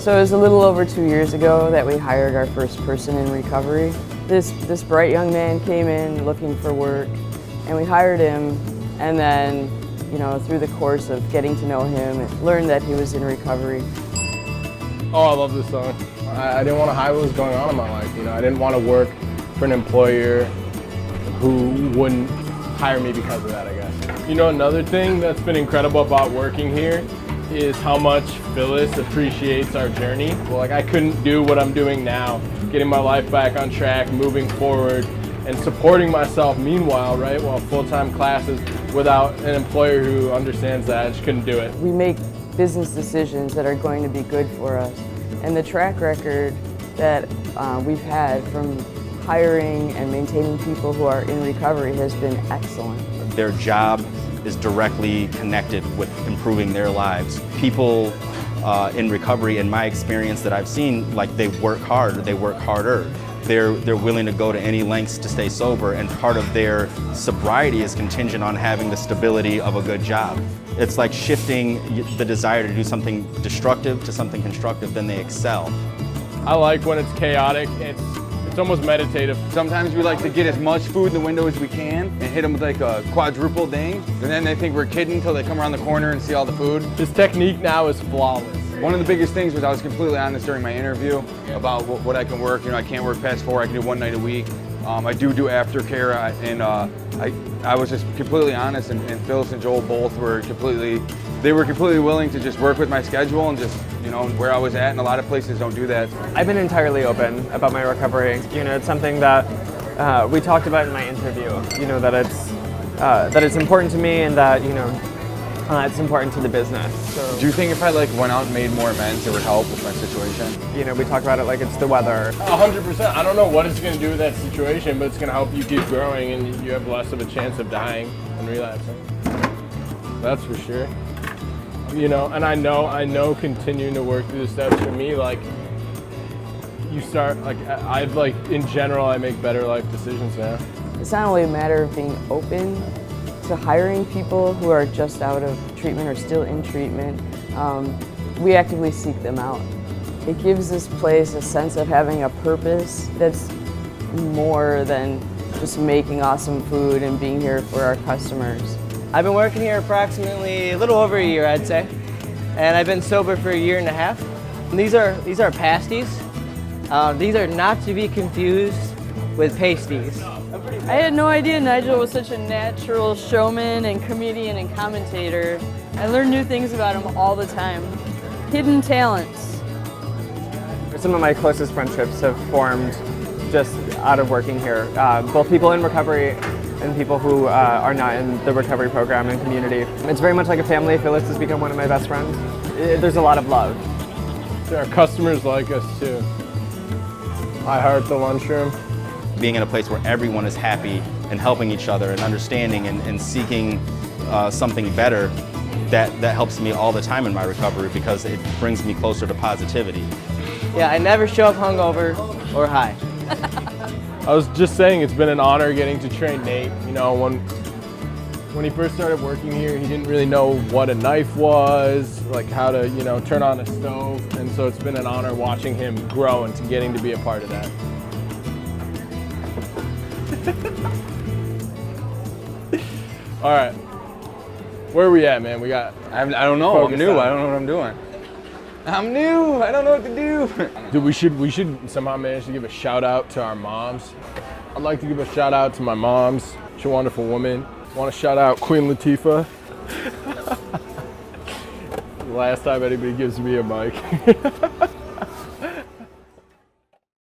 So it was a little over 2 years ago that we hired our first person in recovery. This bright young man came in looking for work, and we hired him, and then, through the course of getting to know him, learned that he was in recovery. Oh, I love this song. I didn't want to hide what was going on in my life. I didn't want to work for an employer who wouldn't hire me because of that, I guess. Another thing that's been incredible about working here is how much Phillis appreciates our journey. Well, I couldn't do what I'm doing now, getting my life back on track, moving forward, and supporting myself meanwhile, right, while full-time classes, without an employer who understands that. I just couldn't do it. We make business decisions that are going to be good for us. And the track record that we've had from hiring and maintaining people who are in recovery has been excellent. Their job is directly connected with improving their lives. People in recovery, in my experience that I've seen, they work hard, they work harder. They're willing to go to any lengths to stay sober, and part of their sobriety is contingent on having the stability of a good job. It's like shifting the desire to do something destructive to something constructive, then they excel. I like when it's chaotic. It's almost meditative. Sometimes we like to get as much food in the window as we can and hit them with like a quadruple ding, and then they think we're kidding until they come around the corner and see all the food. This technique now is flawless. One of the biggest things was I was completely honest during my interview about what I can work. I can't work past 4, I can do one night a week. I do aftercare, and I was just completely honest, and Phillis and Joel both were completely willing to just work with my schedule and just, where I was at, and a lot of places don't do that. I've been entirely open about my recovery. It's something that we talked about in my interview, that it's important to me, and that, it's important to the business. So, do you think if I went out and made more amends, it would help with my situation? We talk about it like it's the weather. 100%. I don't know what it's going to do with that situation, but it's going to help you keep growing, and you have less of a chance of dying and relapsing. That's for sure. And I know continuing to work through the steps for me, you start, in general, I make better life decisions now. It's not only a matter of being open to hiring people who are just out of treatment or still in treatment. We actively seek them out. It gives this place a sense of having a purpose that's more than just making awesome food and being here for our customers. I've been working here approximately a little over a year, I'd say, and I've been sober for 1.5 years. These are pasties. These are not to be confused with pasties. I had no idea Nigel was such a natural showman and comedian and commentator. I learn new things about him all the time. Hidden talents. Some of my closest friendships have formed just out of working here. Both people in recovery and people who are not in the recovery program and community. It's very much like a family. Phillis has become one of my best friends. There's a lot of love. Our customers like us too. I heart the lunchroom. Being in a place where everyone is happy and helping each other and understanding and seeking something better, that helps me all the time in my recovery because it brings me closer to positivity. Yeah, I never show up hungover or high. I was just saying it's been an honor getting to train Nate. When he first started working here, he didn't really know what a knife was, how to, turn on a stove. And so it's been an honor watching him grow and getting to be a part of that. All right, where are we at, man? I don't know. I'm new. I don't know what I'm doing. I'm new. I don't know what to do. Dude, we should somehow manage to give a shout out to our moms. I'd like to give a shout out to my moms. She's a wonderful woman. I want to shout out Queen Latifah. Last time anybody gives me a mic.